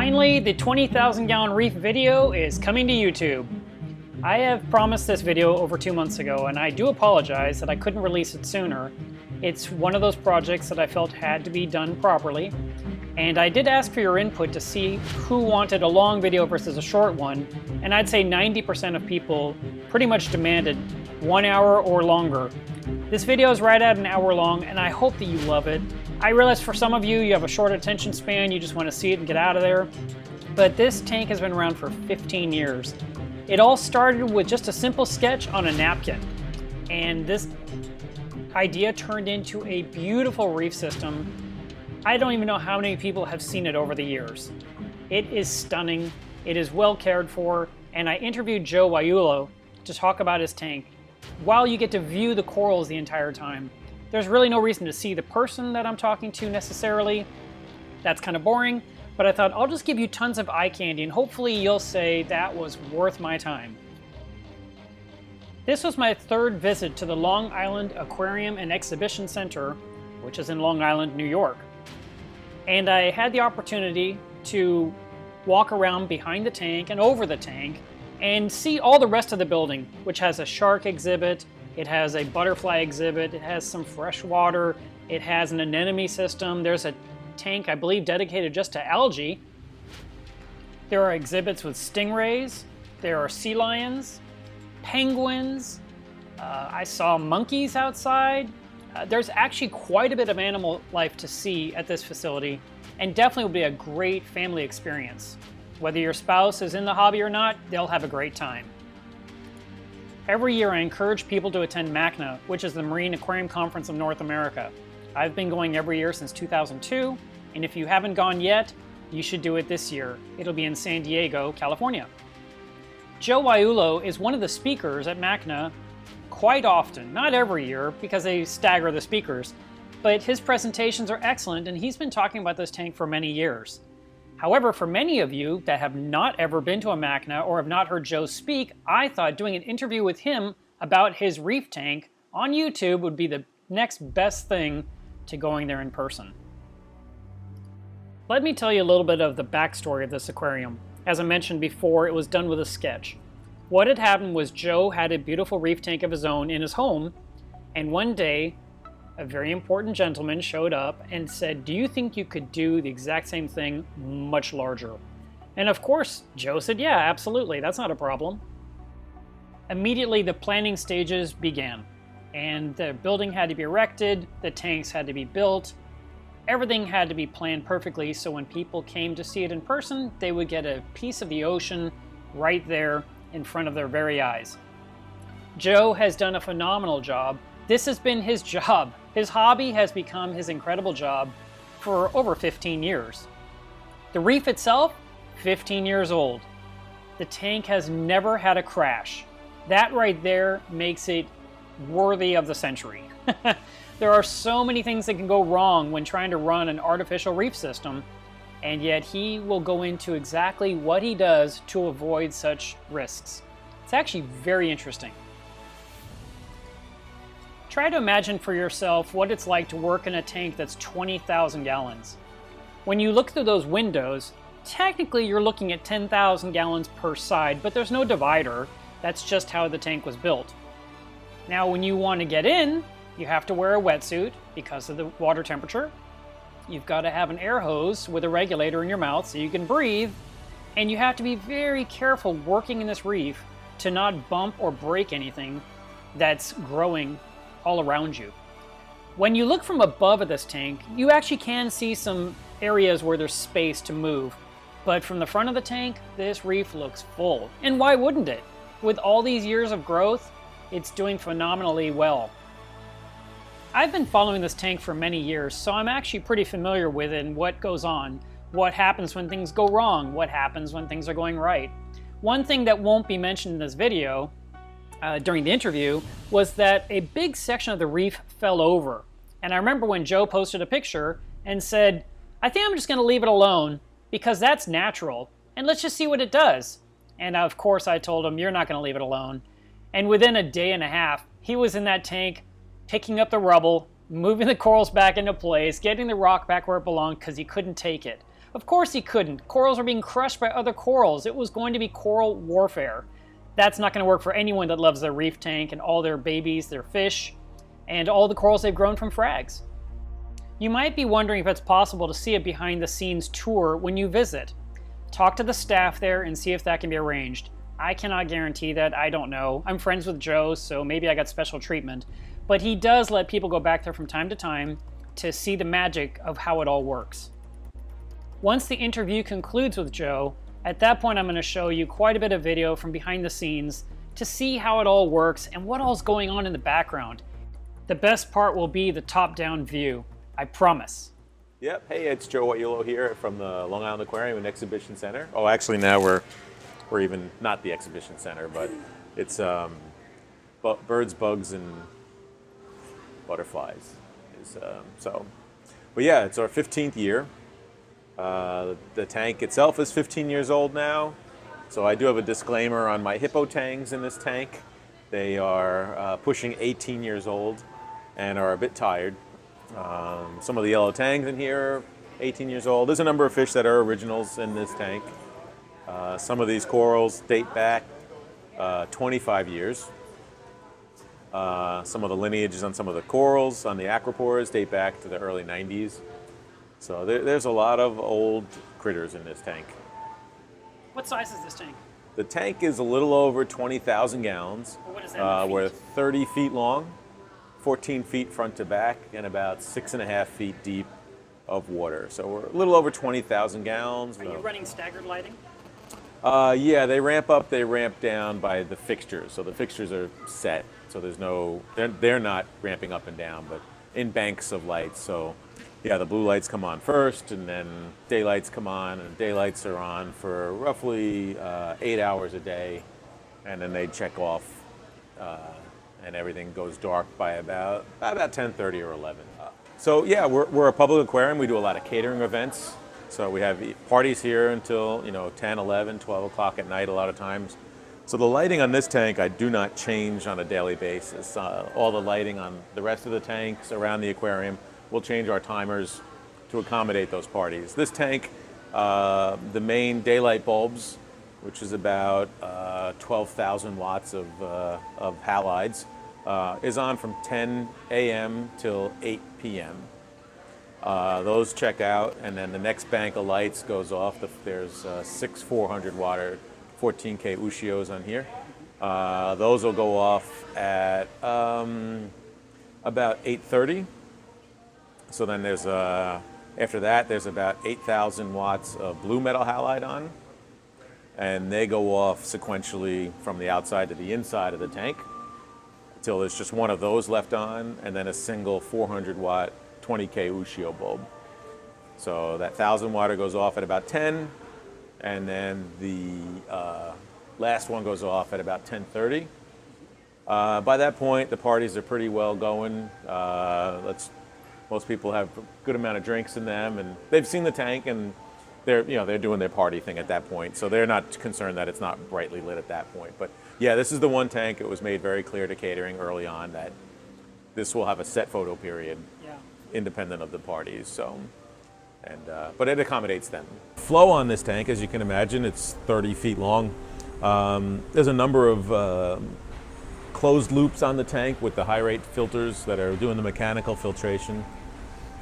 Finally, the 20,000 gallon reef video is coming to YouTube. I have promised this video over 2 months ago, and I do apologize that I couldn't release it sooner. It's one of those projects that I felt had to be done properly, and I did ask for your input to see who wanted a long video versus a short one, and I'd say 90% of people pretty much demanded 1 hour or longer. This video is right at an hour long, and I hope that you love it. I realize for some of you, you have a short attention span, you just want to see it and get out of there, but this tank has been around for 15 years. It all started with just a simple sketch on a napkin, and this idea turned into a beautiful reef system. I don't even know how many people have seen it over the years. It is stunning, it is well cared for, and I interviewed Joe Yaiullo to talk about his tank. While you get to view the corals the entire time, there's really no reason to see the person that I'm talking to necessarily. That's kind of boring, but I thought I'll just give you tons of eye candy and hopefully you'll say that was worth my time. This was my third visit to the Long Island Aquarium and Exhibition Center, which is in Long Island, New York. And I had the opportunity to walk around behind the tank and over the tank and see all the rest of the building, which has a shark exhibit, it has a butterfly exhibit, it has some fresh water, it has an anemone system, there's a tank, I believe, dedicated just to algae. There are exhibits with stingrays, there are sea lions, penguins, I saw monkeys outside. There's actually quite a bit of animal life to see at this facility, and definitely will be a great family experience. Whether your spouse is in the hobby or not, they'll have a great time. Every year I encourage people to attend MACNA, which is the Marine Aquarium Conference of North America. I've been going every year since 2002, and if you haven't gone yet, you should do it this year. It'll be in San Diego, California. Joe Yaiullo is one of the speakers at MACNA quite often, not every year because they stagger the speakers, but his presentations are excellent and he's been talking about this tank for many years. However, for many of you that have not ever been to a MACNA or have not heard Joe speak, I thought doing an interview with him about his reef tank on YouTube would be the next best thing to going there in person. Let me tell you a little bit of the backstory of this aquarium. As I mentioned before, it was done with a sketch. What had happened was Joe had a beautiful reef tank of his own in his home, and one day a very important gentleman showed up and said, "Do you think you could do the exact same thing much larger?" And of course, Joe said, "Yeah, absolutely, that's not a problem." Immediately the planning stages began, and the building had to be erected, the tanks had to be built, everything had to be planned perfectly so when people came to see it in person, they would get a piece of the ocean right there in front of their very eyes. Joe has done a phenomenal job. This has been his job. His hobby has become his incredible job for over 15 years. The reef itself, 15 years old. The tank has never had a crash. That right there makes it worthy of the century. There are so many things that can go wrong when trying to run an artificial reef system, and yet he will go into exactly what he does to avoid such risks. It's actually very interesting. Try to imagine for yourself what it's like to work in a tank that's 20,000 gallons. When you look through those windows, technically you're looking at 10,000 gallons per side, but there's no divider. That's just how the tank was built. Now when you want to get in, you have to wear a wetsuit because of the water temperature. You've got to have an air hose with a regulator in your mouth so you can breathe, and you have to be very careful working in this reef to not bump or break anything that's growing all around you. When you look from above at this tank, you actually can see some areas where there's space to move, but from the front of the tank, this reef looks full. And why wouldn't it? With all these years of growth, it's doing phenomenally well. I've been following this tank for many years, so I'm actually pretty familiar with it and what goes on, what happens when things go wrong, what happens when things are going right. One thing that won't be mentioned in this video during the interview was that a big section of the reef fell over. And I remember when Joe posted a picture and said, "I think I'm just going to leave it alone because that's natural and let's just see what it does." And of course I told him, "You're not going to leave it alone." And within a day and a half, he was in that tank picking up the rubble, moving the corals back into place, getting the rock back where it belonged because he couldn't take it. Of course he couldn't. Corals are being crushed by other corals. It was going to be coral warfare. That's not going to work for anyone that loves their reef tank and all their babies, their fish, and all the corals they've grown from frags. You might be wondering if it's possible to see a behind-the-scenes tour when you visit. Talk to the staff there and see if that can be arranged. I cannot guarantee that. I don't know. I'm friends with Joe, so maybe I got special treatment. But he does let people go back there from time to time to see the magic of how it all works. Once the interview concludes with Joe, at that point I'm going to show you quite a bit of video from behind the scenes to see how it all works and what all's going on in the background. The best part will be the top-down view. I promise. Yep. Hey, it's Joe Yaiullo here from the Long Island Aquarium and Exhibition Center. Oh, actually now we're even not the Exhibition Center, but it's birds, bugs, and butterflies. But yeah, it's our 15th year. The tank itself is 15 years old now. So I do have a disclaimer on my hippo tangs in this tank. They are pushing 18 years old and are a bit tired. Some of the yellow tangs in here are 18 years old. There's a number of fish that are originals in this tank. Some of these corals date back 25 years. Some of the lineages on some of the corals on the acropores date back to the early 90s. So there's a lot of old critters in this tank. What size is this tank? The tank is a little over 20,000 gallons. Well, what is that in feet? We're 30 feet long, 14 feet front to back, and about 6.5 feet deep of water. So we're a little over 20,000 gallons. Are you running staggered lighting? Yeah, they ramp up, they ramp down by the fixtures. So the fixtures are set. So they're not ramping up and down, but in banks of lights. So yeah, the blue lights come on first, and then daylights come on, and daylights are on for roughly 8 hours a day, and then they check off, and everything goes dark by about 10:30 or 11. So yeah, we're a public aquarium. We do a lot of catering events. So we have parties here until 10, 11, 12 o'clock at night a lot of times. So the lighting on this tank I do not change on a daily basis. All the lighting on the rest of the tanks around the aquarium, we'll change our timers to accommodate those parties. This tank, the main daylight bulbs, which is about 12,000 watts of halides, is on from 10 a.m. till 8 p.m. Those check out, and then the next bank of lights goes off. There's 6 400 watt 14K Ushios on here. Those will go off at about 8:30. So then there's after that there's about 8,000 watts of blue metal halide on, and they go off sequentially from the outside to the inside of the tank until there's just one of those left on, and then a single 400 watt 20K Ushio bulb. So that 1,000 watt goes off at about 10, and then the last one goes off at about 10:30. By that point, the parties are pretty well going. Most people have a good amount of drinks in them, and they've seen the tank, and they're doing their party thing at that point. So they're not concerned that it's not brightly lit at that point. But yeah, this is the one tank. It was made very clear to catering early on that this will have a set photo period, independent of the parties. So, but it accommodates them. Flow on this tank, as you can imagine, it's 30 feet long. There's a number of closed loops on the tank with the high rate filters that are doing the mechanical filtration.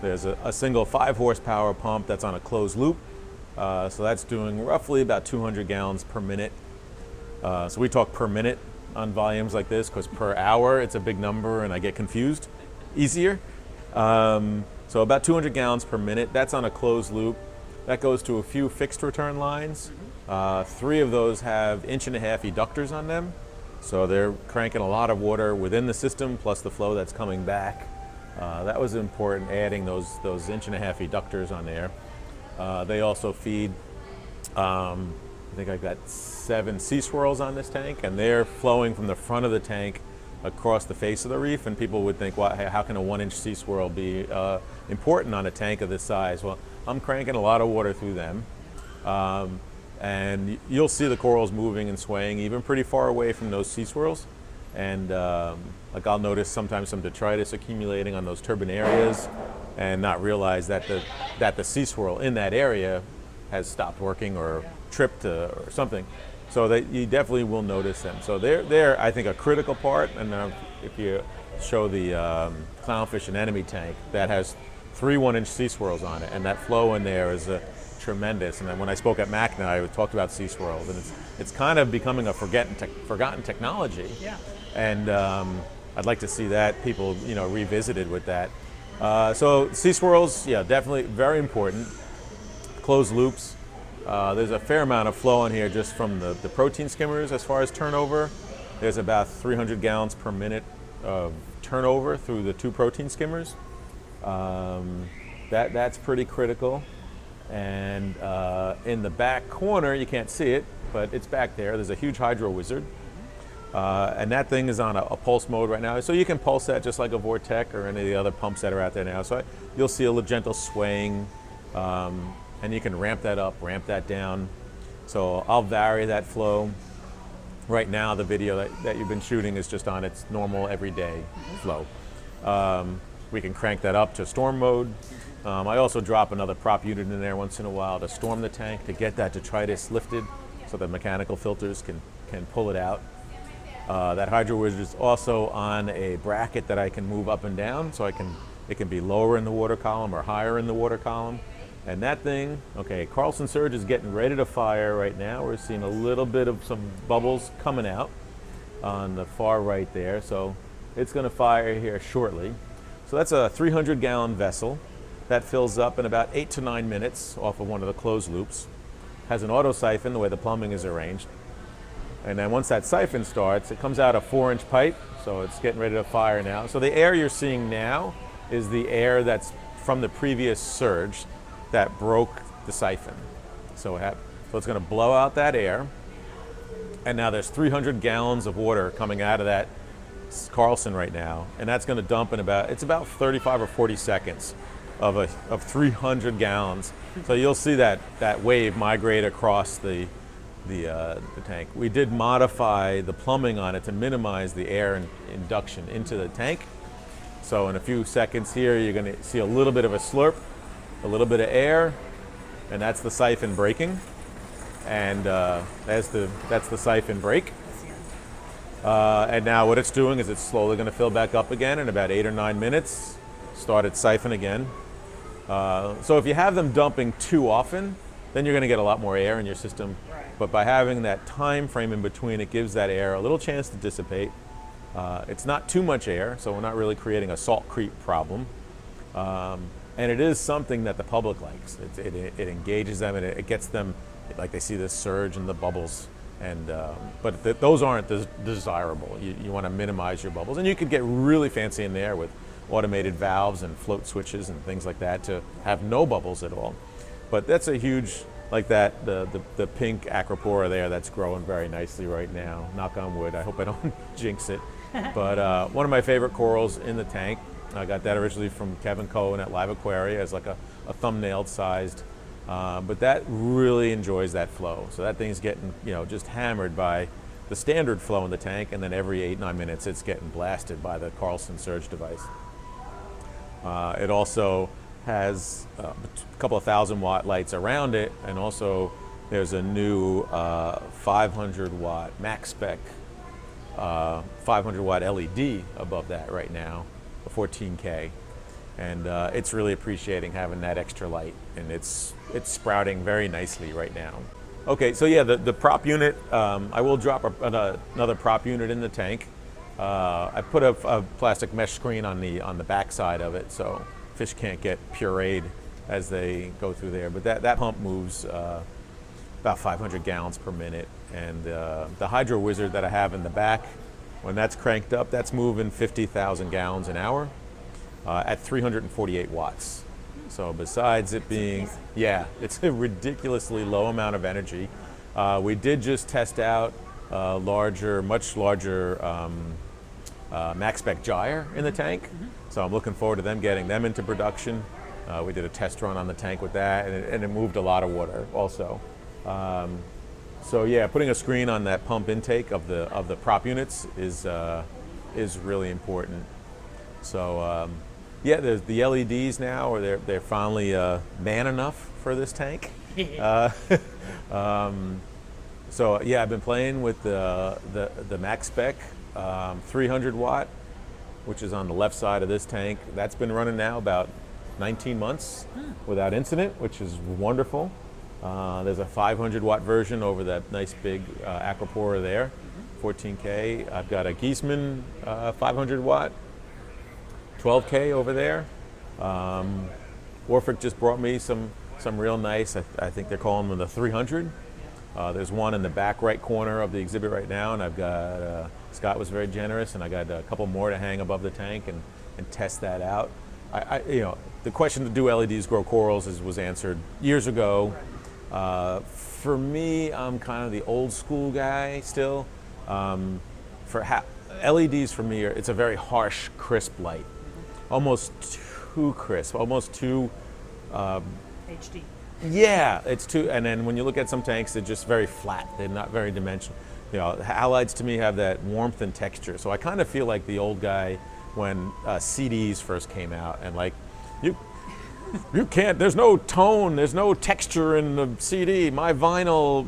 There's a single 5 horsepower pump that's on a closed loop. So that's doing roughly about 200 gallons per minute. So we talk per minute on volumes like this because per hour it's a big number and I get confused easier. So about 200 gallons per minute, that's on a closed loop. That goes to a few fixed return lines. 3 of those have 1.5-inch eductors on them. So they're cranking a lot of water within the system plus the flow that's coming back. That was important, adding those 1.5-inch eductors on there. They also feed, I think I've got 7 sea swirls on this tank, and they're flowing from the front of the tank across the face of the reef, and people would think, well, how can a 1-inch sea swirl be important on a tank of this size? Well, I'm cranking a lot of water through them, and you'll see the corals moving and swaying even pretty far away from those sea swirls. And like I'll notice sometimes some detritus accumulating on those turbine areas and not realize that the sea swirl in that area has stopped working or tripped or something. So that you definitely will notice them. So they're I think a critical part. And if you show the clownfish anemone tank, that has 3 1-inch sea swirls on it, and that flow in there is tremendous. And then when I spoke at MACNA, I talked about sea swirls, and it's kind of becoming a forgotten technology. Yeah. And I'd like to see that people revisited with that. So sea swirls, yeah, definitely very important. Closed loops. There's a fair amount of flow in here just from the protein skimmers as far as turnover. There's about 300 gallons per minute of turnover through the 2 protein skimmers. That's pretty critical. And in the back corner, you can't see it, but it's back there. There's a huge hydro wizard. And that thing is on a pulse mode right now. So you can pulse that just like a Vortec or any of the other pumps that are out there now. So you'll see a little gentle swaying. And you can ramp that up, ramp that down. So I'll vary that flow. Right now, the video that you've been shooting is just on its normal everyday flow. We can crank that up to storm mode. I also drop another prop unit in there once in a while to storm the tank to get that detritus lifted so the mechanical filters can pull it out. That hydro wizard is also on a bracket that I can move up and down, so it can be lower in the water column or higher in the water column. And that thing, okay, Carlson Surge is getting ready to fire right now. We're seeing a little bit of some bubbles coming out on the far right there. So it's going to fire here shortly. So that's a 300-gallon vessel. That fills up in about 8 to 9 minutes off of one of the closed loops. Has an auto siphon, the way the plumbing is arranged. And then once that siphon starts, it comes out a 4-inch pipe. So it's getting ready to fire now. So the air you're seeing now is the air that's from the previous surge that broke the siphon. So it's going to blow out that air, and now there's 300 gallons of water coming out of that Carlson right now, and that's going to dump in about 35 or 40 seconds of 300 gallons. So you'll see that wave migrate across the tank. We did modify the plumbing on it to minimize the air induction into the tank. So in a few seconds here, you're going to see a little bit of a slurp, a little bit of air, and that's the siphon breaking. And that's the siphon break. And now what it's doing is it's slowly going to fill back up again in about 8 or 9 minutes. Start its siphon again. So if you have them dumping too often, then you're going to get a lot more air in your system. Right. But by having that time frame in between, it gives that air a little chance to dissipate. It's not too much air, so we're not really creating a salt creep problem. And it is something that the public likes. It engages them, and it gets them, like they see this surge and the bubbles. And but those aren't desirable. You want to minimize your bubbles, and you could get really fancy in there with automated valves and float switches and things like that to have no bubbles at all. But that's a huge, like that, the pink acropora there, that's growing very nicely right now. Knock on wood. I hope I don't jinx it. But one of my favorite corals in the tank. I got that originally from Kevin Cohen at Live Aquaria as like a thumbnail sized, but that really enjoys that flow. So that thing's getting just hammered by the standard flow in the tank, and then every 8-9 minutes it's getting blasted by the Carlson Surge device. It also has a couple of 1,000-watt lights around it, and also there's a new 500-watt max spec 500-watt LED above that right now. 14K, and it's really appreciating having that extra light, and it's sprouting very nicely right now. Okay, so yeah, the prop unit, I will drop another prop unit in the tank. I put a plastic mesh screen on the back side of it, so fish can't get pureed as they go through there. But that pump moves about 500 gallons per minute, and the hydro wizard that I have in the back, when that's cranked up, that's moving 50,000 gallons an hour at 348 watts. So besides it being, yeah, it's a ridiculously low amount of energy. We did just test out much larger max spec gyre in the tank. So I'm looking forward to getting them into production. We did a test run on the tank with that, and it moved a lot of water also. So yeah, putting a screen on that pump intake of the prop units is really important. So yeah, the LEDs now, they're finally man enough for this tank. So yeah, I've been playing with the max spec 300 watt, which is on the left side of this tank. That's been running now about 19 months without incident, which is wonderful. There's a 500 watt version over that nice big aquapora there, 14K. I've got a Giesman 500 watt, 12K over there. Orphic just brought me some real nice, I think they're calling them the 300. There's one in the back right corner of the exhibit right now, and I've got, Scott was very generous, and I got a couple more to hang above the tank and test that out. The question to do LEDs grow corals was answered years ago. For me, I'm kind of the old school guy still. LEDs for me, it's a very harsh, crisp light. Almost too crisp, almost too... HD. Yeah, it's too, and then when you look at some tanks, they're just very flat. They're not very dimensional. Halides to me have that warmth and texture. So I kind of feel like the old guy when CDs first came out, and like, you can't, there's no tone, there's no texture in the CD, my vinyl,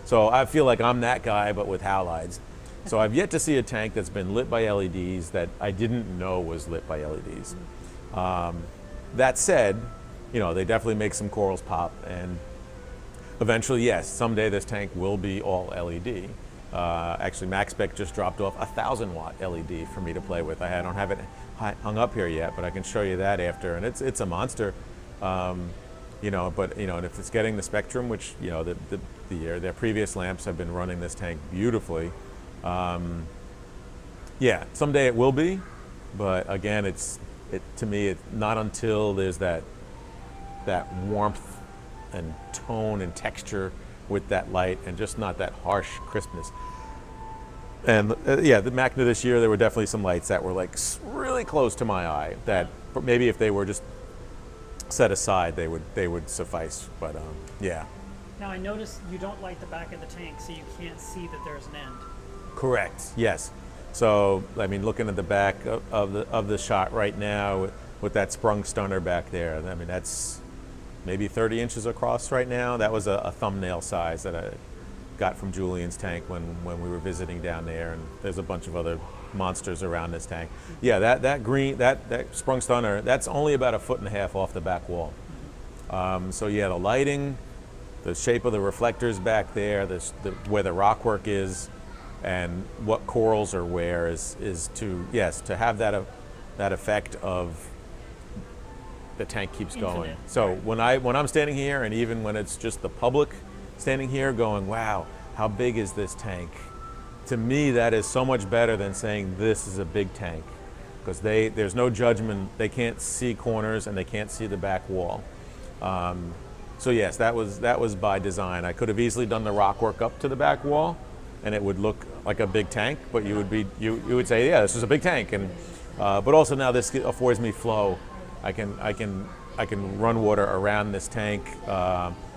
So I feel like I'm that guy, but with halides. So I've yet to see a tank that's been lit by LEDs that I didn't know was lit by LEDs. That said, they definitely make some corals pop, and eventually, yes, someday this tank will be all LED. Actually, MaxSpec just dropped off a 1,000 watt LED for me to play with. I don't have it hung up here yet, but I can show you that after, and it's a monster. And if it's getting the spectrum, which their previous lamps have been running this tank beautifully. Yeah, someday it will be, but again, to me, it's not until there's that warmth and tone and texture with that light, and just not that harsh crispness. And the Magna this year, there were definitely some lights that were like really close to my eye that maybe if they were just set aside, they would suffice. But yeah. Now I noticed you don't light the back of the tank, so you can't see that there's an end. Correct. Yes. So I mean, looking at the back of the shot right now with that sprung stunner back there, I mean that's maybe 30 inches across right now. That was a thumbnail size that I got from Julian's tank when we were visiting down there, and there's a bunch of other monsters around this tank. Yeah, that green, that sprung stunner, that's only about 1.5 feet off the back wall. So yeah, the lighting, the shape of the reflectors back there, where the rockwork is, and what corals are where is to have that effect of the tank keeps going. So when I'm standing here, and even when it's just the public standing here going, wow, how big is this tank? To me, that is so much better than saying this is a big tank, because there's no judgment. They can't see corners and they can't see the back wall. So yes, that was by design. I could have easily done the rockwork up to the back wall, and it would look like a big tank. But you would say, yeah, this is a big tank. And but also now this affords me flow. I can run water around this tank.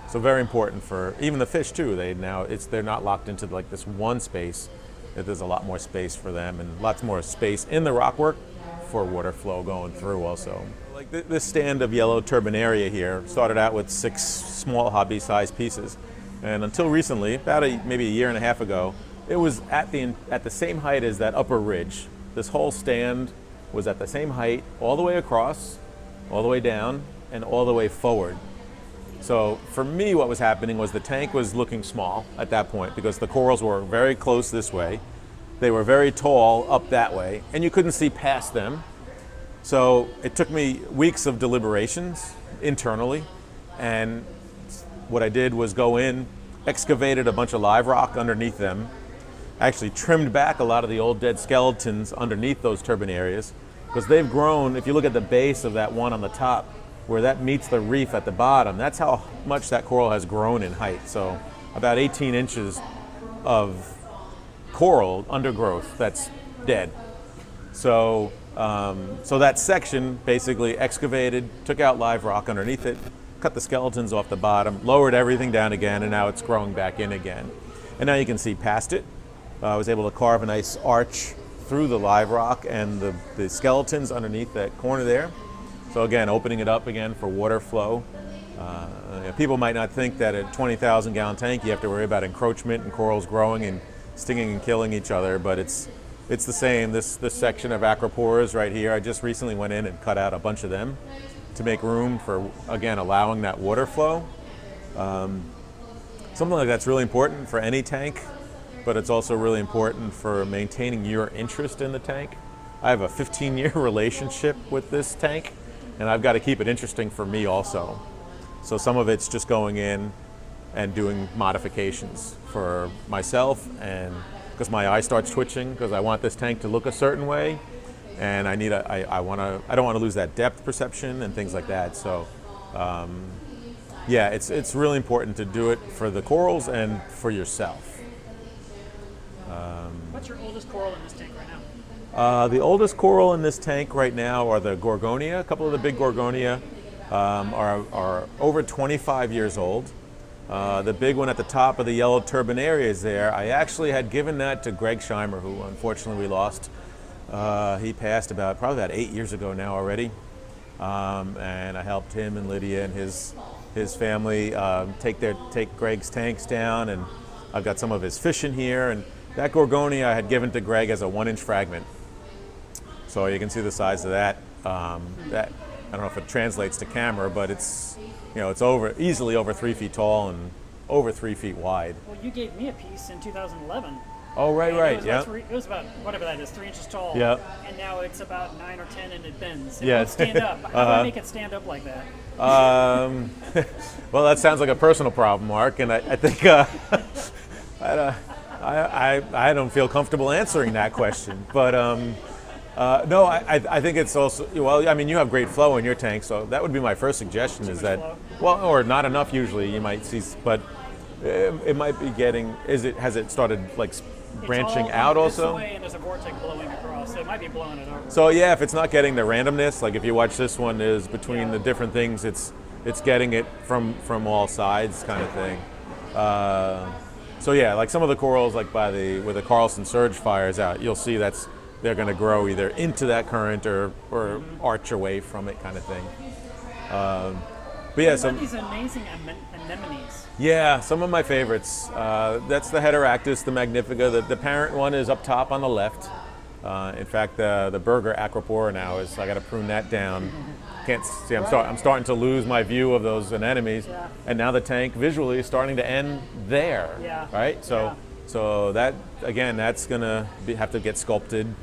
So very important for even the fish too. They're not locked into like this one space. There's a lot more space for them, and lots more space in the rockwork for water flow going through also. Like this stand of yellow turbinaria here started out with 6 small hobby-sized pieces, and until recently, about maybe a year and a half ago, it was at the same height as that upper ridge. This whole stand was at the same height, all the way across, all the way down, and all the way forward. So for me, what was happening was the tank was looking small at that point, because the corals were very close this way. They were very tall up that way, and you couldn't see past them. So it took me weeks of deliberations internally, and what I did was go in, excavated a bunch of live rock underneath them, actually trimmed back a lot of the old dead skeletons underneath those turbinarias, because they've grown. If you look at the base of that one on the top, where that meets the reef at the bottom, that's how much that coral has grown in height. So about 18 inches of coral undergrowth that's dead. So that section basically excavated, took out live rock underneath it, cut the skeletons off the bottom, lowered everything down again, and now it's growing back in again. And now you can see past it. I was able to carve a nice arch through the live rock and the skeletons underneath that corner there. So again, opening it up again for water flow. People might not think that a 20,000 gallon tank you have to worry about encroachment and corals growing and stinging and killing each other, but it's the same. This section of acropores right here, I just recently went in and cut out a bunch of them to make room for, again, allowing that water flow. Something like that's really important for any tank, but it's also really important for maintaining your interest in the tank. I have a 15-year relationship with this tank, and I've got to keep it interesting for me also. So some of it's just going in and doing modifications for myself, and because my eye starts twitching because I want this tank to look a certain way, and I don't want to lose that depth perception and things like that. So yeah, it's really important to do it for the corals and for yourself. What's your oldest coral in this tank right now? The oldest coral in this tank right now are the gorgonia. A couple of the big gorgonia are over 25 years old. The big one at the top of the yellow turbinaria is there. I actually had given that to Greg Scheimer, who unfortunately we lost. He passed probably about 8 years ago now already. And I helped him and Lydia and his family take Greg's tanks down, and I've got some of his fish in here. And that gorgonia I had given to Greg as a 1-inch fragment. So you can see the size of that. That I don't know if it translates to camera, but it's easily over 3 feet tall and over 3 feet wide. Well, you gave me a piece in 2011. Oh, right, yeah. It was about, whatever that is, 3 inches tall. Yeah. And now it's about 9 or 10 and it bends. It Yeah. won't stand up. How do I make it stand up like that? Well, that sounds like a personal problem, Mark, and I think I don't feel comfortable answering that question. But no, I think it's also, well, I mean, you have great flow in your tank, so that would be my first suggestion. Is that flow? Well, or not enough usually, you might see, but it might be getting. Has it started like branching out also? This way, and there's a vortex blowing across, so it might be blowing it over. So yeah, if it's not getting the randomness, like if you watch this one, is between the different things, it's getting it from all sides, kind of thing. So yeah, like some of the corals, like where the Carlson surge fires out, you'll see they're going to grow either into that current or arch away from it, kind of thing. But yeah, these amazing anemones. Yeah, some of my favorites. That's the heteractis, the magnifica. The parent one is up top on the left. In fact, the burger acropora now I got to prune that down. Can't see. I'm starting to lose my view of those anemones, and now the tank visually is starting to end there. Yeah. Right. So that again, that's gonna have to get sculpted.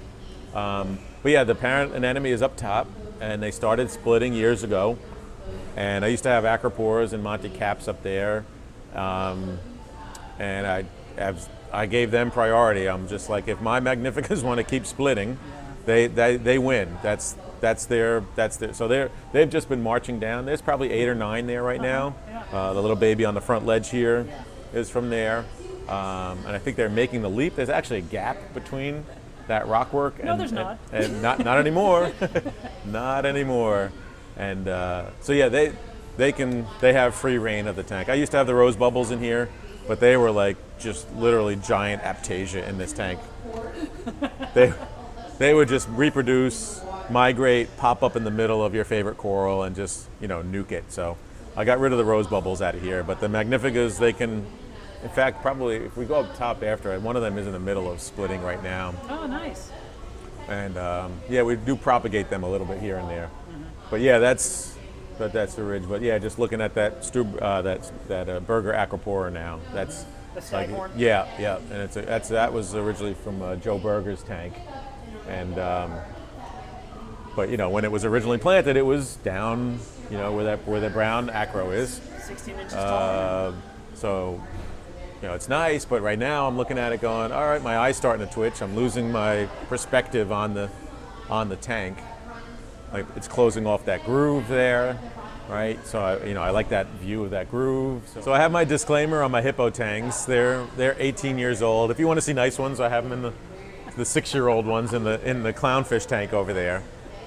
But yeah, the parent anemone is up top, and they started splitting years ago. And I used to have acroporas and Monte Caps up there, and I gave them priority. I'm just like, if my magnificas want to keep splitting, they win. That's their. So they've just been marching down. There's probably 8 or 9 there right now. The little baby on the front ledge here is from there, and I think they're making the leap. There's actually a gap between that rockwork There's not. And not anymore. Not anymore. And so yeah, they have free reign of the tank. I used to have the rose bubbles in here, but they were like just literally giant Aptasia in this tank. They would just reproduce, migrate, pop up in the middle of your favorite coral, and just nuke it. So I got rid of the rose bubbles out of here, but the magnificas, they can. In fact, probably if we go up top after, one of them is in the middle of splitting right now. Oh, nice. And yeah, we do propagate them a little bit here and there. But yeah, that's the ridge. But yeah, just looking at that burger acropora now. That's the staghorn. Yeah, and that was originally from Joe Berger's tank, and but when it was originally planted, it was down where the brown acro is. 16 inches tall. So it's nice, but right now I'm looking at it going, all right, my eye's starting to twitch. I'm losing my perspective on the tank. Like it's closing off that groove there, right? So I like that view of that groove. So I have my disclaimer on my hippo tanks. They're 18 years old. If you want to see nice ones, I have them in the 6-year-old ones in the clownfish tank over there.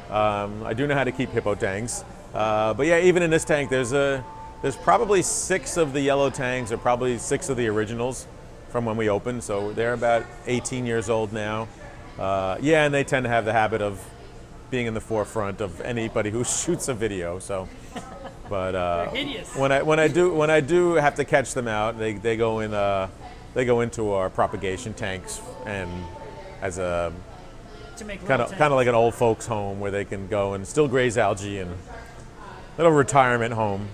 I do know how to keep hippo tanks, but yeah, even in this tank, there's probably 6 of the yellow tanks, or probably 6 of the originals from when we opened. So they're about 18 years old now. Yeah, and they tend to have the habit of being in the forefront of anybody who shoots a video. So, But They're hideous. when I do have to catch them out, they go into our propagation tanks, and as a To make kind of like an old folks home where they can go and still graze algae, and little retirement home.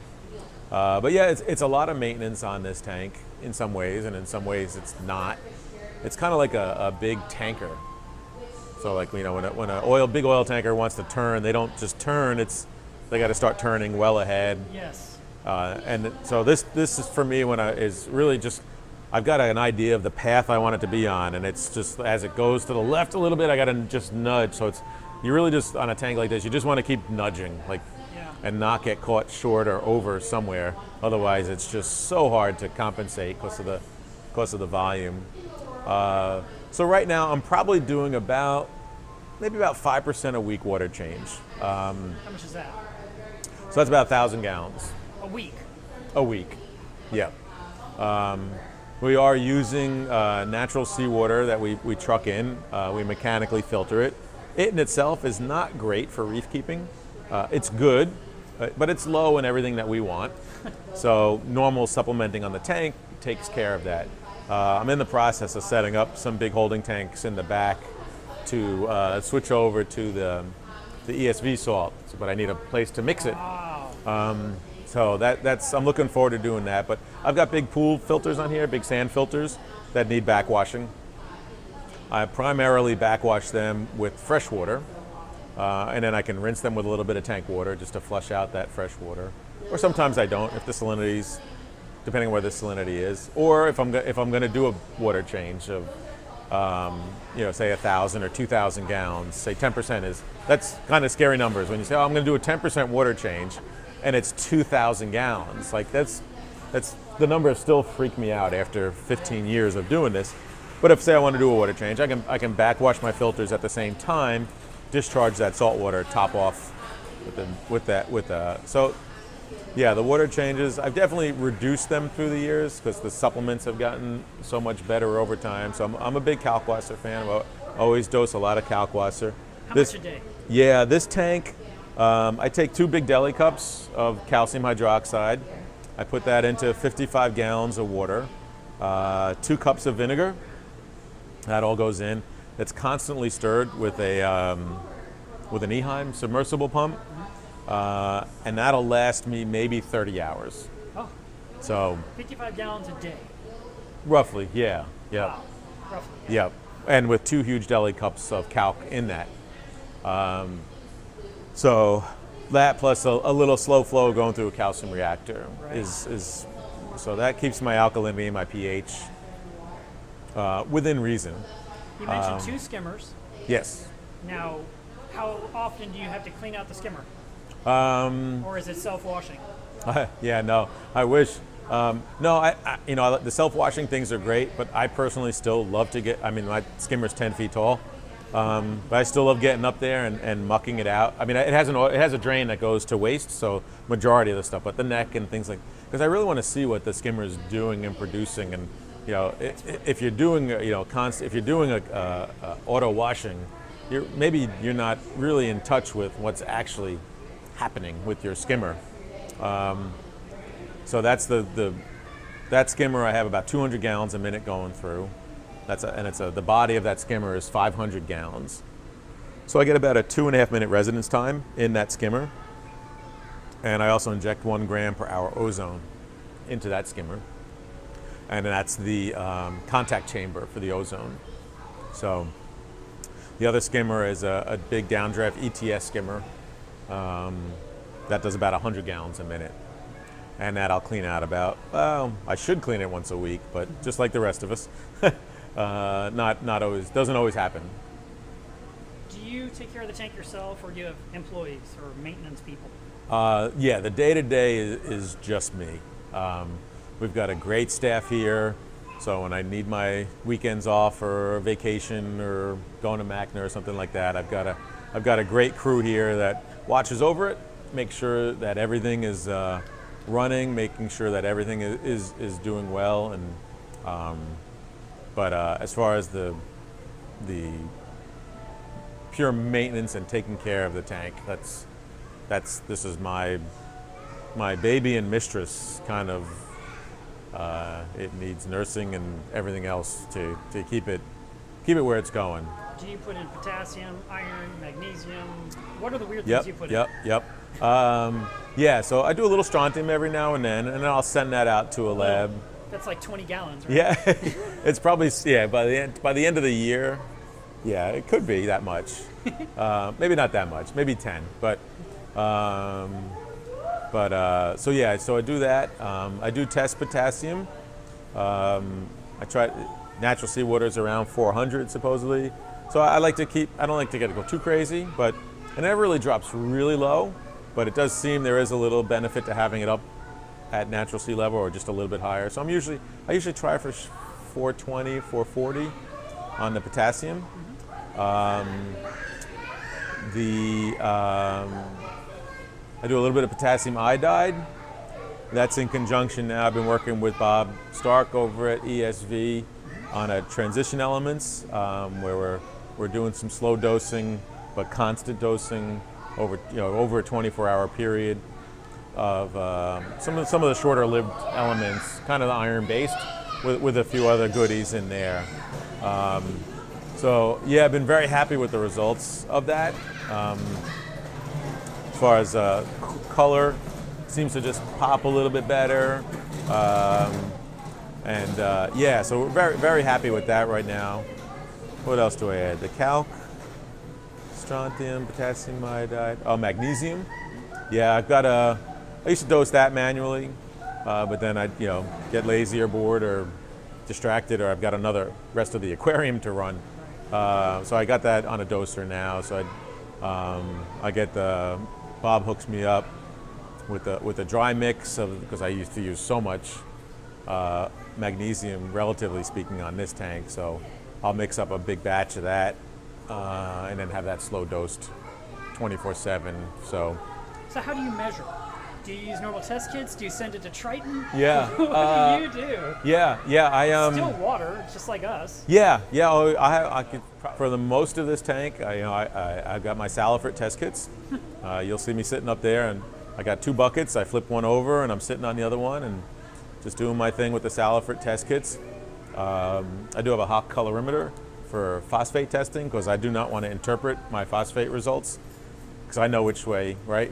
But yeah, it's a lot of maintenance on this tank in some ways, and in some ways it's not. It's kind of like a big tanker. So like, you know, when a big oil tanker wants to turn, they don't just turn. They got to start turning well ahead. Yes. And so this is for me is really just, I've got an idea of the path I want it to be on, and it's just as it goes to the left a little bit, I got to just nudge. So you really just, on a tank like this, you just want to keep nudging, like, and not get caught short or over somewhere. Otherwise, it's just so hard to compensate because of the volume. So right now, I'm probably doing maybe about 5% a week water change. How much is that? So that's about 1,000 gallons. A week? A week, yeah. We are using natural seawater that we truck in. We mechanically filter it. It in itself is not great for reef keeping. It's good, but it's low in everything that we want. So normal supplementing on the tank takes care of that. I'm in the process of setting up some big holding tanks in the back to switch over to the ESV salt, but I need a place to mix it. Wow. So I'm looking forward to doing that. But I've got big pool filters on here, big sand filters that need backwashing. I primarily backwash them with fresh water, and then I can rinse them with a little bit of tank water just to flush out that fresh water. Or sometimes I don't, if the salinity's, depending on where the salinity is, or if I'm going to do a water change of, say 1,000 or 2,000 gallons, say 10% that's kind of scary numbers when you say, oh, I'm going to do a 10% water change, and it's 2,000 gallons. Like that's the numbers still freak me out after 15 years of doing this. But if say I want to do a water change, I can backwash my filters at the same time, discharge that salt water, top off so. Yeah, the water changes, I've definitely reduced them through the years because the supplements have gotten so much better over time. So I'm a big kalkwasser fan. I always dose a lot of kalkwasser. How much a day? Yeah, this tank, I take 2 big deli cups of calcium hydroxide. I put that into 55 gallons of water, 2 cups of vinegar. That all goes in. It's constantly stirred with an Eheim submersible pump. And that'll last me maybe 30 hours. Oh. So 55 gallons a day. Roughly, yeah. Yep. Wow. Roughly. Yep. And with 2 huge deli cups of calc in that. So that plus a little slow flow going through a calcium reactor is so that keeps my alkalinity, my pH within reason. You mentioned 2 skimmers. Yes. Now, how often do you have to clean out the skimmer? Or is it self-washing? Yeah, no, I wish. No, the self-washing things are great, but I personally still love to my skimmer's 10 feet tall, but I still love getting up there and mucking it out. I mean, it has a drain that goes to waste, so majority of the stuff, but the neck and things like, because I really want to see what the skimmer is doing and producing, and if you're doing auto washing, you're not really in touch with what's actually happening with your skimmer. So that's that skimmer. I have about 200 gallons a minute going through. The body of that skimmer is 500 gallons. So I get about a 2.5 minute residence time in that skimmer. And I also inject 1 gram per hour ozone into that skimmer. And that's the contact chamber for the ozone. So the other skimmer is a big downdraft ETS skimmer. That does about 100 gallons a minute. And that I'll clean out I should clean it once a week, but just like the rest of us, not always, doesn't always happen. Do you take care of the tank yourself, or do you have employees or maintenance people? Yeah, the day-to-day is just me. We've got a great staff here, so when I need my weekends off or vacation or going to Macna or something like that, I've got a great crew here that watches over it, makes sure that everything is running, making sure that everything is doing well, and but as far as the pure maintenance and taking care of the tank, this is my my baby and mistress, kind of. It needs nursing and everything else to keep it where it's going. Do you put in potassium, iron, magnesium? What are the weird Yep, things you put yep, in? yep. Yeah, so I do a little strontium every now and then I'll send that out to a lab. That's like 20 gallons, right? Yeah, it's probably, by the end of the year, yeah, it could be that much. Maybe not that much, maybe 10, so yeah, so I do that. I do test potassium. I try, natural seawater is around 400 supposedly. So I like to I don't like to go too crazy, but it never really drops really low, but it does seem there is a little benefit to having it up at natural sea level or just a little bit higher. So I usually try for 420, 440 on the potassium. I do a little bit of potassium iodide. That's in conjunction now. I've been working with Bob Stark over at ESV on a transition elements where we're doing some slow dosing but constant dosing over a 24-hour period of some of the shorter lived elements, kind of iron based, with a few other goodies in there. So yeah, I've been very happy with the results of that. As far as color, seems to just pop a little bit better. Yeah, so we're very, very happy with that right now. What else do I add? The calc, strontium, potassium iodide, magnesium. Yeah, I used to dose that manually, but then I'd get lazy or bored or distracted, or I've got another rest of the aquarium to run. So I got that on a doser now. So I get Bob hooks me up with a dry mix because I used to use so much magnesium, relatively speaking, on this tank. So I'll mix up a big batch of that and then have that slow dosed 24/7. So how do you measure? Do you use normal test kits? Do you send it to Triton? Yeah. What do you do? Yeah. Still water, just like us. Yeah. I could, for the most of this tank, I've got my Salifert test kits. You'll see me sitting up there, and I got 2 buckets. I flip one over, and I'm sitting on the other one, and just doing my thing with the Salifert test kits. I do have a hot colorimeter for phosphate testing because I do not want to interpret my phosphate results because I know which way, right?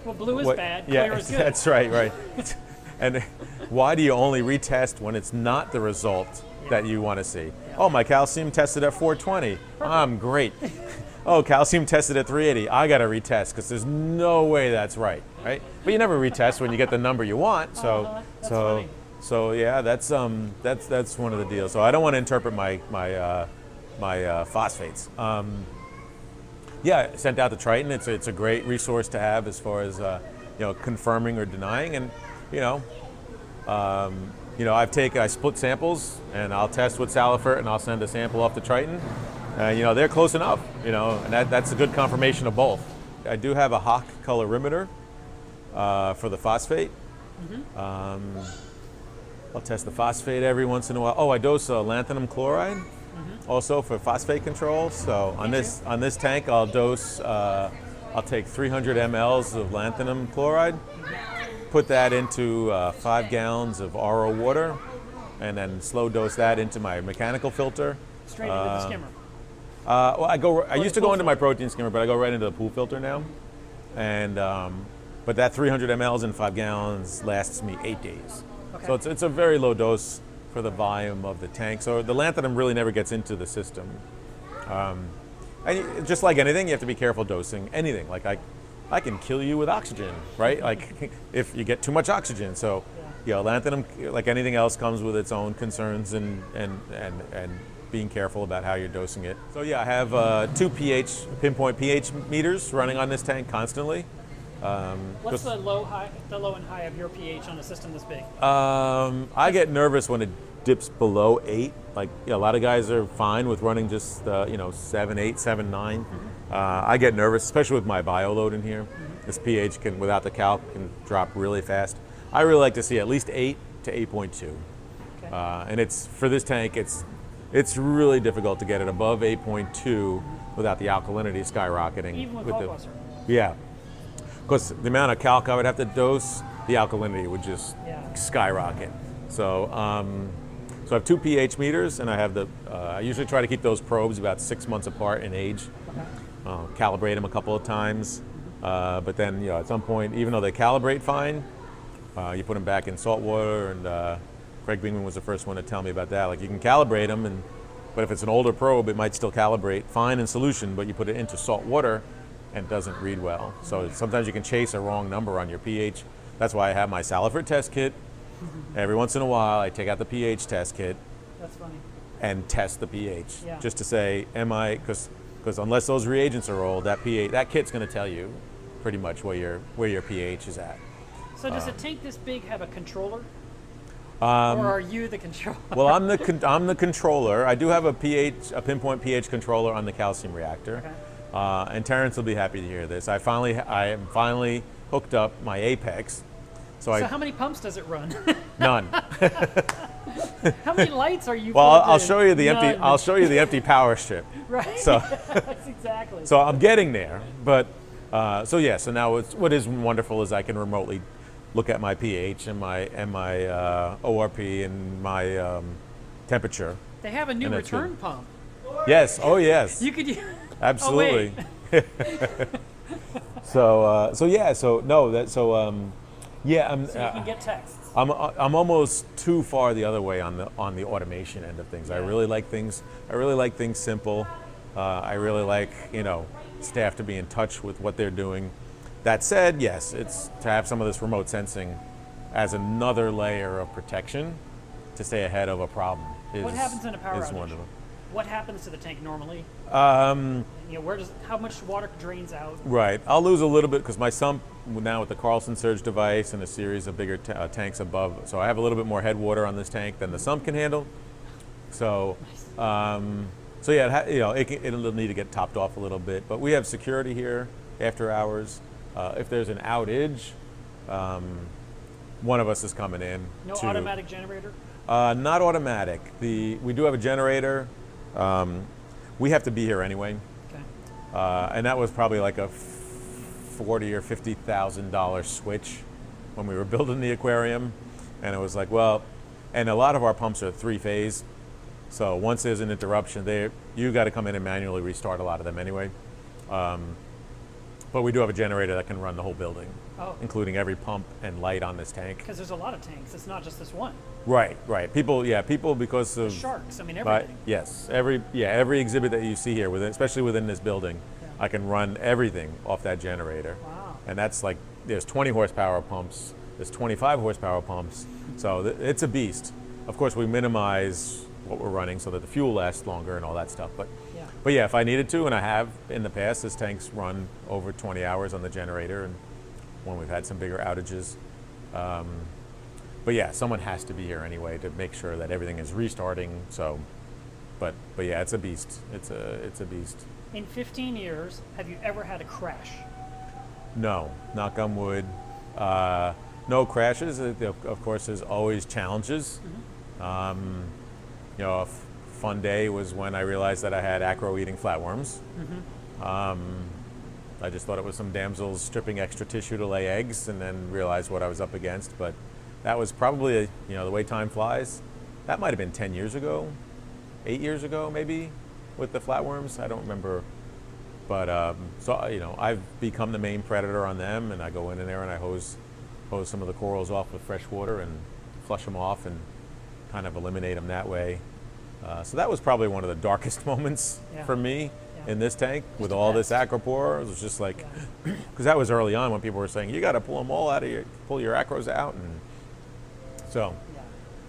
Well, blue is bad, clear is good. That's right. And why do you only retest when it's not the result that you want to see? Yeah. Oh, my calcium tested at 420. Perfect. I'm great. Oh, calcium tested at 380. I got to retest because there's no way that's right? But you never retest when you get the number you want. That's funny. So yeah, that's one of the deals. So I don't want to interpret my phosphates. Yeah, sent out to Triton. It's a great resource to have as far as confirming or denying. And I split samples and I'll test with Salifert and I'll send a sample off to Triton. They're close enough. And that's a good confirmation of both. I do have a Hawk colorimeter for the phosphate. Mm-hmm. I'll test the phosphate every once in a while. Oh, I dose lanthanum chloride. Also for phosphate control. So on this tank, I'll take 300 mLs of lanthanum chloride, put that into 5 gallons of RO water, and then slow dose that into my mechanical filter. Straight into the skimmer. I used to go into my protein skimmer, but I go right into the pool filter now. And but that 300 mLs in 5 gallons lasts me 8 days. Okay. So it's a very low dose for the volume of the tank. So the lanthanum really never gets into the system. And just like anything, you have to be careful dosing anything. Like I can kill you with oxygen, right? Like if you get too much oxygen. So lanthanum, like anything else, comes with its own concerns and being careful about how you're dosing it. So yeah, I have 2 pinpoint pH meters running on this tank constantly. What's the low and high of your pH on a system this big? I get nervous when it dips below 8. Like a lot of guys are fine with running just 7, 8, 7, 9. Mm-hmm. I get nervous, especially with my bio load in here. Mm-hmm. This pH without the calc can drop really fast. I really like to see at least 8 to 8.2. Okay. And it's for this tank, it's really difficult to get it above 8.2 without the alkalinity skyrocketing. Even with kalkwasser. Yeah. because the amount of calc I would have to dose, the alkalinity would just Yeah. skyrocket. So, so I have 2 pH meters, and I have I usually try to keep those probes about 6 months apart in age. Calibrate them a couple of times, but then at some point, even though they calibrate fine, you put them back in salt water. And Craig Bingman was the first one to tell me about that. Like, you can calibrate them, but if it's an older probe, it might still calibrate fine in solution, but you put it into salt water and it doesn't read well. So sometimes you can chase a wrong number on your pH. That's why I have my Salifert test kit. Every once in a while, I take out the pH test kit. That's funny. And test the pH, Yeah. just to say, because unless those reagents are old, that kit's going to tell you pretty much where your pH is at. So does a tank this big have a controller? Or are you the controller? Well, I'm the controller. I do have a pinpoint pH controller on the calcium reactor. Okay. And Terrence will be happy to hear this. I am finally hooked up my Apex. So how many pumps does it run? None. How many lights are you? Well, I'll plugged in? show you the empty. None. I'll show you the empty power strip. Right. So That's exactly. So I'm getting there, but so now what is wonderful is I can remotely look at my pH and my ORP and my temperature. They have a new And that's return good. pump. Yes. Oh yes. You could. Absolutely. Oh, yeah. so you can get texts. I'm almost too far the other way on the automation end of things. Yeah. I really like things simple. I really like staff to be in touch with what they're doing. That said, yes, it's to have some of this remote sensing as another layer of protection to stay ahead of a problem. What happens in a power outage? Wonderful. What happens to the tank normally? How much water drains out? Right. I'll lose a little bit because my sump now with the Carlson surge device and a series of bigger tanks above, so I have a little bit more headwater on this tank than the sump can handle. So, it'll need to get topped off a little bit. But we have security here after hours. If there's an outage, one of us is coming in. No automatic generator? Not automatic. We do have a generator. We have to be here anyway. Okay. And that was probably like a $40,000 or $50,000 switch when we were building the aquarium. And it was like, well, and a lot of our pumps are 3-phase. So once there's an interruption, you got to come in and manually restart a lot of them anyway. But we do have a generator that can run the whole building, including every pump and light on this tank. Because there's a lot of tanks. It's not just this one. Right. People because of The sharks. I mean, everything. Yes, every exhibit that you see here, especially within this building, I can run everything off that generator. Wow. And that's like there's 20 horsepower pumps, there's 25 horsepower pumps, so it's a beast. Of course, we minimize what we're running so that the fuel lasts longer and all that stuff. But yeah, if I needed to, and I have in the past, this tank's run over 20 hours on the generator, and when we've had some bigger outages. But yeah, someone has to be here anyway to make sure that everything is restarting. So, but yeah, it's a beast. It's a beast. In 15 years, have you ever had a crash? No, knock on wood. No crashes. Of course, there's always challenges. A fun day was when I realized that I had acro-eating flatworms. I just thought it was some damsels stripping extra tissue to lay eggs, and then realized what I was up against. But that was probably, the way time flies. That might have been 10 years ago, 8 years ago maybe, with the flatworms. I don't remember. But I've become the main predator on them, and I go in there and I hose some of the corals off with fresh water and flush them off and kind of eliminate them that way. So that was probably one of the darkest moments for me in this tank with all this acropore. It was just like, because that was early on when people were saying, you got to pull them all pull your acros out. And so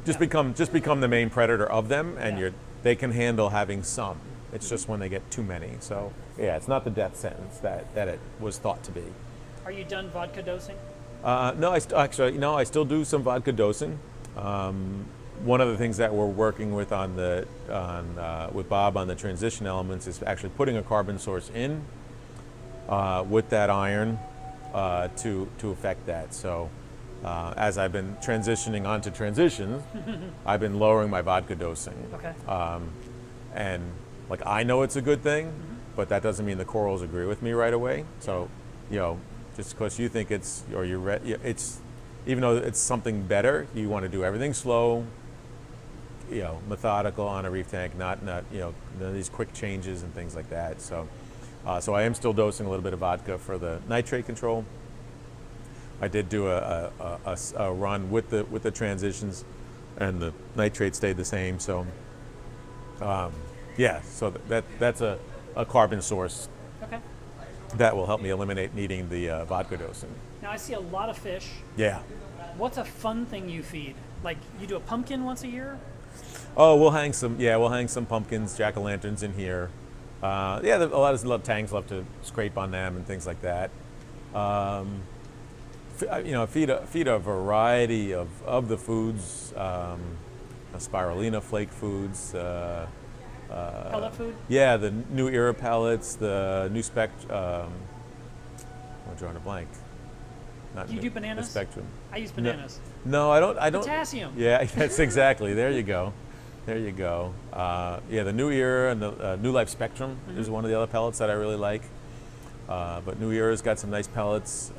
just become the main predator of them, and they can handle having some. It's just when they get too many. So yeah, it's not the death sentence that it was thought to be. Are you done vodka dosing? No, I still do some vodka dosing. One of the things that we're working with with Bob on the transition elements is actually putting a carbon source in with that iron to affect that. So as I've been transitioning onto transitions, I've been lowering my vodka dosing. Okay. And I know it's a good thing, but that doesn't mean the corals agree with me right away. So, just because you think it's, or it's, even though it's something better, you want to do everything slow, methodical on a reef tank, not none of these quick changes and things like that. So, so I am still dosing a little bit of vodka for the nitrate control. I did do a run with the transitions, and the nitrate stayed the same. So, yeah, so that's a carbon source. Okay. That will help me eliminate needing the vodka dosing. Now I see a lot of fish. Yeah. What's a fun thing you feed? Like you do a pumpkin once a year? Oh, we'll hang some pumpkins, jack-o'-lanterns in here. A lot of tanks love to scrape on them and things like that. Feed a variety of the foods, spirulina flake foods. Pellet food? Yeah, the new era pellets, the new I'm drawing a blank. Do you do bananas? The Spectrum. I use bananas. No, I don't. Potassium. Yeah, that's exactly. There you go. The New Era and the New Life Spectrum is one of the other pellets that I really like. But New Era's got some nice pellets.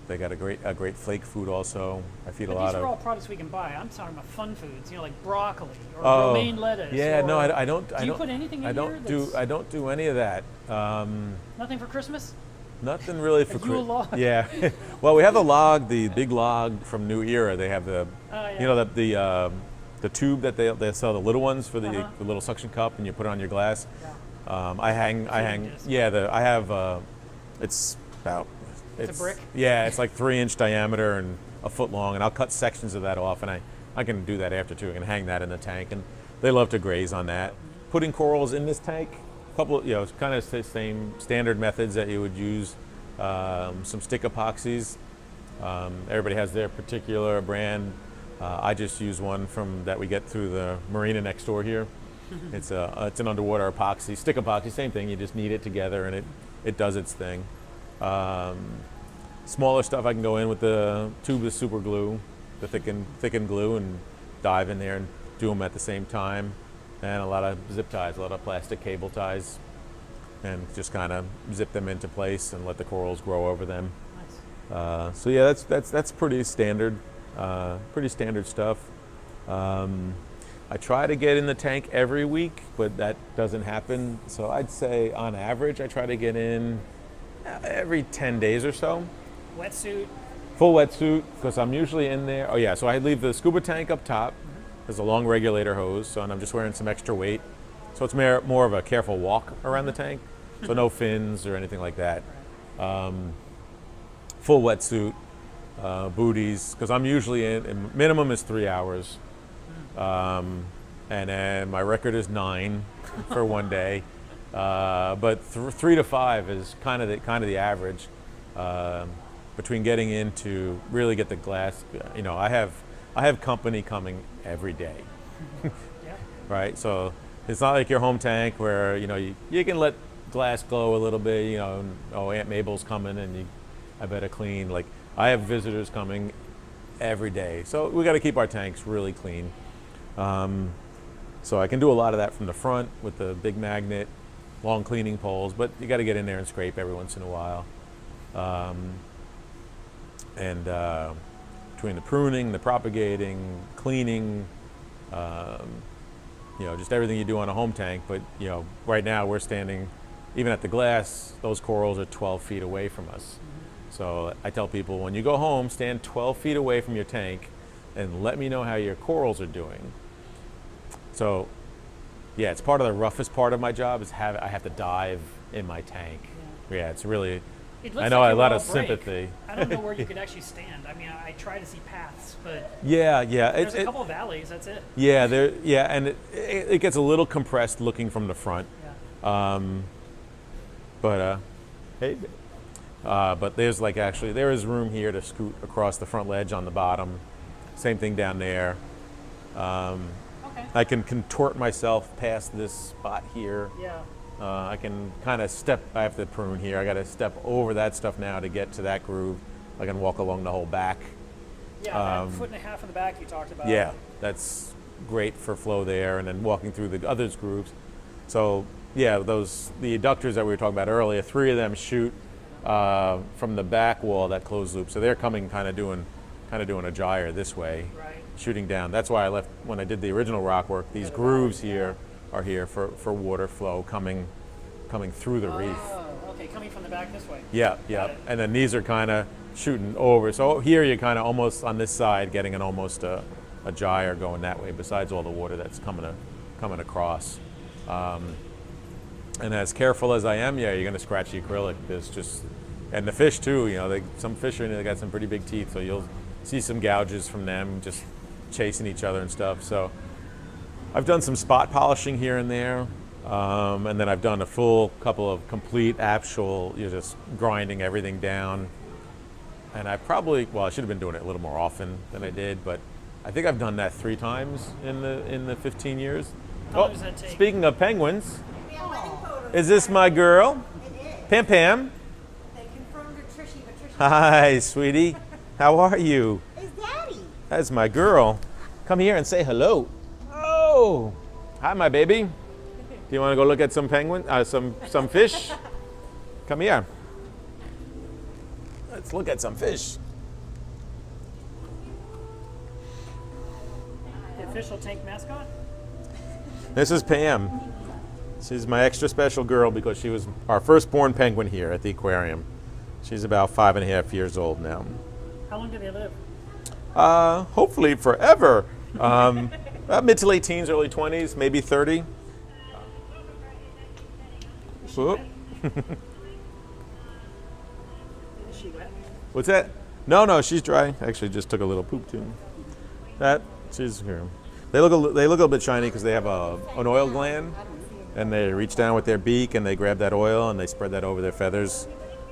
They got a great flake food also. I feed a lot of. These are all products we can buy. I'm talking about fun foods, like broccoli or romaine lettuce. Yeah, no, I don't. Do you put anything in here? I don't do any of that. Nothing for Christmas? Nothing really for Christmas. Log? Yeah. Well, we have the big log from New Era. They have the tube that they sell, the little ones for the little suction cup, and you put it on your glass. Yeah. I hang. Yeah, I have. It's about. It's a brick? Yeah, it's like 3-inch diameter and a foot long, and I'll cut sections of that off, and I can do that after too. I can hang that in the tank, and they love to graze on that. Putting corals in this tank, it's kind of the same standard methods that you would use. Some stick epoxies. Everybody has their particular brand. I just use one that we get through the marina next door here. It's an underwater epoxy, stick epoxy, same thing. You just knead it together, and it does its thing. Smaller stuff I can go in with the tubeless super glue, the thicken glue, and dive in there and do them at the same time. And a lot of zip ties, a lot of plastic cable ties, and just kind of zip them into place and let the corals grow over them. Nice. So yeah, that's pretty standard stuff. I try to get in the tank every week, but that doesn't happen. So I'd say on average, I try to get in every 10 days or so. Wetsuit? Full wetsuit, because I'm usually in there. Oh yeah, so I leave the scuba tank up top. There's a long regulator hose, and I'm just wearing some extra weight. So it's more of a careful walk around the tank. So no fins or anything like that. Full wetsuit, booties, because I'm usually in minimum is 3 hours. And then my record is 9 for one day. But 3 to 5 is kind of the average between getting in to really get the glass. I have company coming every day, right? So it's not like your home tank where you can let glass glow a little bit. Aunt Mabel's coming and I better clean. Like I have visitors coming every day, so we got to keep our tanks really clean. So I can do a lot of that from the front with the big magnet. Long cleaning poles, but you got to get in there and scrape every once in a while. Between the pruning, the propagating, cleaning, just everything you do on a home tank. But right now we're standing, even at the glass, those corals are 12 feet away from us. So I tell people, when you go home, stand 12 feet away from your tank and let me know how your corals are doing. So yeah, it's part of the roughest part of my job is I have to dive in my tank. Yeah, it's really, I know, like a lot of sympathy. I don't know where you could actually stand. I mean, I try to see paths, but yeah, there's a couple of valleys, that's it. Yeah, and it gets a little compressed looking from the front. Yeah. But there's there is room here to scoot across the front ledge on the bottom. Same thing down there. I can contort myself past this spot here. Yeah. I can kind of I have to prune here. I got to step over that stuff now to get to that groove. I can walk along the whole back. Yeah, that 1.5 foot in the back you talked about. Yeah, that's great for flow there, and then walking through the others grooves. So yeah, the adductors that we were talking about earlier, 3 of them shoot from the back wall, that closed loop. So they're coming kind of doing a gyre this way, Right. shooting down. That's why I left when I did the original rock work. These grooves here are here for water flow coming through the reef. Oh, okay, coming from the back this way. Yeah, yeah. And then these are kind of shooting over. So here you're kind of almost on this side getting almost a gyre going that way, besides all the water that's coming across. And as careful as I am, yeah, you're going to scratch the acrylic. There's just, and the fish too, you know, some fish are in there, they got some pretty big teeth, so you'll see some gouges from them just chasing each other and stuff. So I've done some spot polishing here and there. And then I've done a full couple of complete actual, you're just grinding everything down. And I should have been doing it a little more often than I did, but I think I've done that 3 times in the 15 years. How long does that take? Speaking of penguins, is this my girl? It is. Pam Pam. They confirmed her Trishy, but Trishy. Hi, sweetie. How are you? Is Daddy. That's my girl. Come here and say hello. Oh, hi, my baby. Do you want to go look at some some fish? Come here. Let's look at some fish. The official tank mascot? This is Pam. She's my extra special girl because she was our firstborn penguin here at the aquarium. She's about 5.5 years old now. How long do they live? Hopefully forever. Mid to late teens, early 20s, maybe 30. Whoop. Is she wet? What's that? No, she's dry. Actually, just took a little poop too. She's here. They look a little bit shiny because they have an oil gland, and they reach down with their beak and they grab that oil and they spread that over their feathers.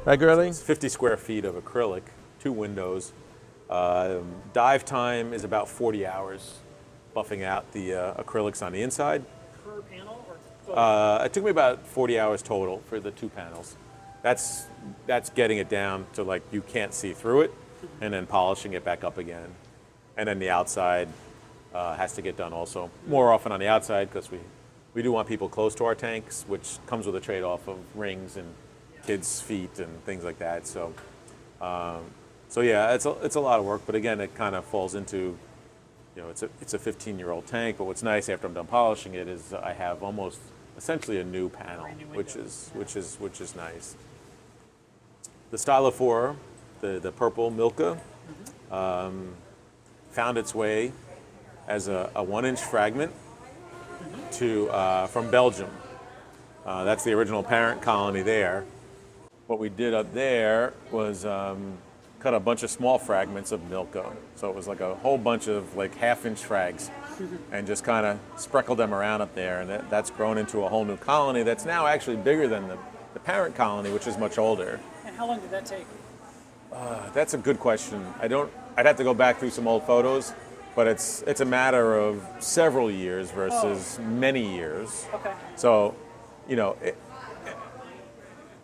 Right, girlie? It's 50 square feet of acrylic, 2 windows. Dive time is about 40 hours, buffing out the acrylics on the inside. Per panel or? It took me about 40 hours total for the 2 panels. That's getting it down to like you can't see through it, and then polishing it back up again. And then the outside has to get done also. More often on the outside because we do want people close to our tanks, which comes with a trade-off of rings and kids' feet and things like that. So yeah, it's a lot of work. But again, it kind of falls into, you know, it's a 15-year-old tank. But what's nice after I'm done polishing it is I have almost essentially a new panel, which is nice. The stylophora, the purple milka, found its way as a 1-inch fragment from Belgium. That's the original parent colony there. What we did up there was cut a bunch of small fragments of milka. So it was like a whole bunch of like 1/2-inch frags and just kind of spreckled them around up there. And that's grown into a whole new colony that's now actually bigger than the parent colony, which is much older. And how long did that take? That's a good question. I'd have to go back through some old photos, but it's a matter of several years versus many years. Okay. So, you know,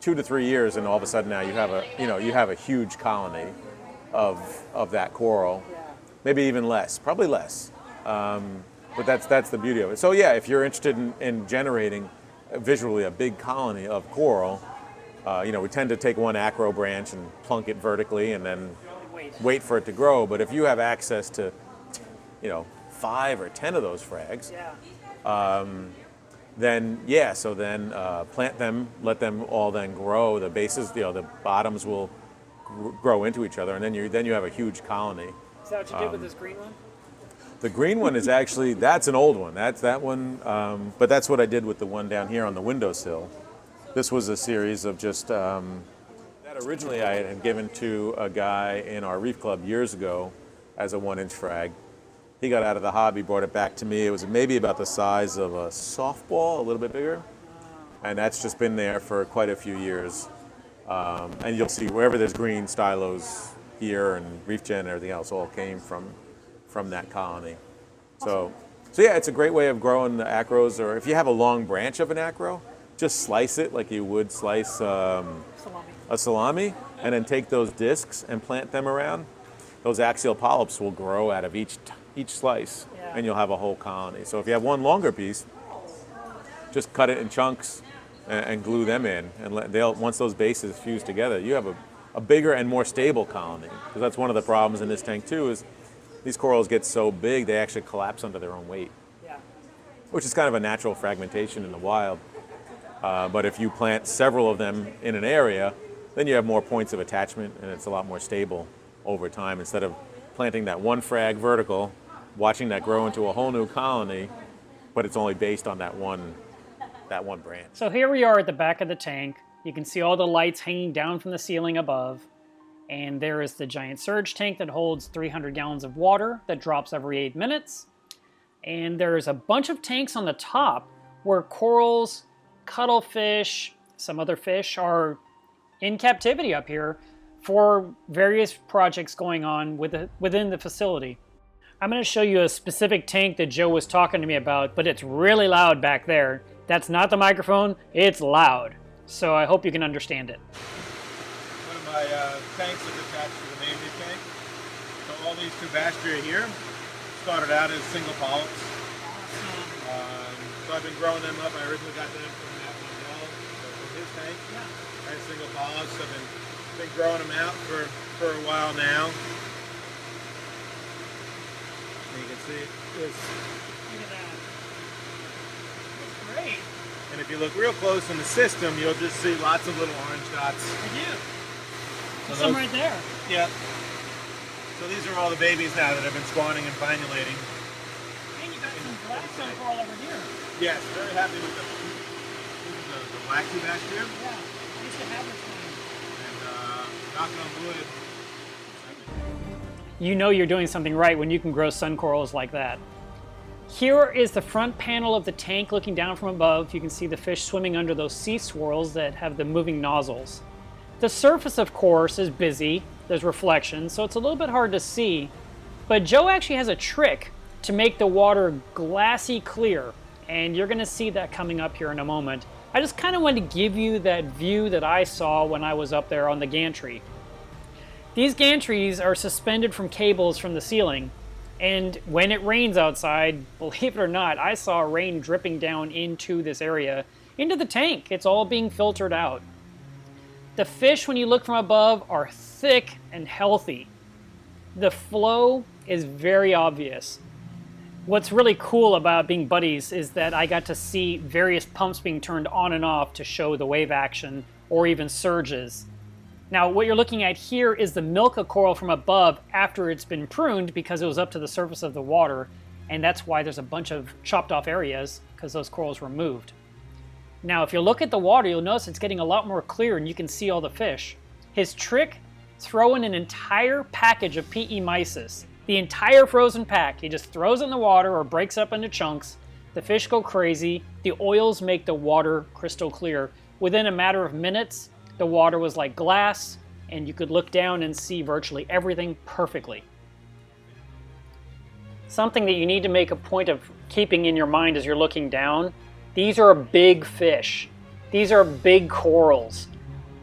2 to 3 years, and all of a sudden now you have a huge colony of that coral. Yeah. Maybe even less, probably less. But that's the beauty of it. So yeah, if you're interested in generating visually a big colony of coral, we tend to take one acro branch and plunk it vertically and then wait for it to grow. But if you have access to, 5 or 10 of those frags, then plant them, let them all then grow. The bases, the bottoms will grow into each other, and then you have a huge colony. Is that what you did with this green one? The green one is actually, that's an old one. That's that one, but that's what I did with the one down here on the windowsill. This was a series of just, that originally I had given to a guy in our Reef Club years ago as a 1-inch frag. He got out of the hobby, brought it back to me. It was maybe about the size of a softball, a little bit bigger. And that's just been there for quite a few years. And you'll see wherever there's green, stylos here and Reef Gen and everything else all came from that colony. So yeah, it's a great way of growing the acros, or if you have a long branch of an acro, just slice it like you would slice a salami, and then take those discs and plant them around. Those axial polyps will grow out of each slice, and you'll have a whole colony. So if you have one longer piece, just cut it in chunks and glue them in. And once those bases fuse together, you have a bigger and more stable colony. Because that's one of the problems in this tank too, is these corals get so big they actually collapse under their own weight. Yeah. Which is kind of a natural fragmentation in the wild. But if you plant several of them in an area, then you have more points of attachment and it's a lot more stable over time, instead of planting that one frag vertical, watching that grow into a whole new colony, but it's only based on that one branch. So here we are at the back of the tank. You can see all the lights hanging down from the ceiling above. And there is the giant surge tank that holds 300 gallons of water that drops every 8 minutes. And there's a bunch of tanks on the top where corals, cuttlefish, some other fish are in captivity up here for various projects going on within the facility. I'm going to show you a specific tank that Joe was talking to me about, but it's really loud back there. That's not the microphone, it's loud. So I hope you can understand it. One of my tanks is attached to the main tank. So all these tubastria here started out as single polyps. So I've been growing them up. I originally got them from Matt Mondell, so from his tank. As single polyps. I've been growing them out for a while now. You can see this. Look at that. That's great. And if you look real close in the system, you'll just see lots of little orange dots. I do. So Some right there. Yeah. So these are all the babies now that have been spawning and finulating. And you got some black sun coral over here. Yes, very happy with them. This is the black tubastria. Yeah, I used to have this one. And knock on wood. You know you're doing something right when you can grow sun corals like that. Here is the front panel of the tank looking down from above. You can see the fish swimming under those sea swirls that have the moving nozzles. The surface, of course, is busy. There's reflection, so it's a little bit hard to see. But Joe actually has a trick to make the water glassy clear, and you're going to see that coming up here in a moment. I just kind of wanted to give you that view that I saw when I was up there on the gantry. These gantries are suspended from cables from the ceiling, and when it rains outside, believe it or not, I saw rain dripping down into this area, into the tank. It's all being filtered out. The fish, when you look from above, are thick and healthy. The flow is very obvious. What's really cool about being buddies is that I got to see various pumps being turned on and off to show the wave action or even surges. Now, what you're looking at here is the milka coral from above after it's been pruned because it was up to the surface of the water, and that's why there's a bunch of chopped off areas because those corals were moved. Now, if you look at the water, you'll notice it's getting a lot more clear and you can see all the fish. His trick, throw in an entire package of PE mysis, the entire frozen pack. He just throws it in the water or breaks up into chunks. The fish go crazy. The oils make the water crystal clear. Within a matter of minutes, the water was like glass, and you could look down and see virtually everything perfectly. Something that you need to make a point of keeping in your mind as you're looking down, these are big fish. These are big corals.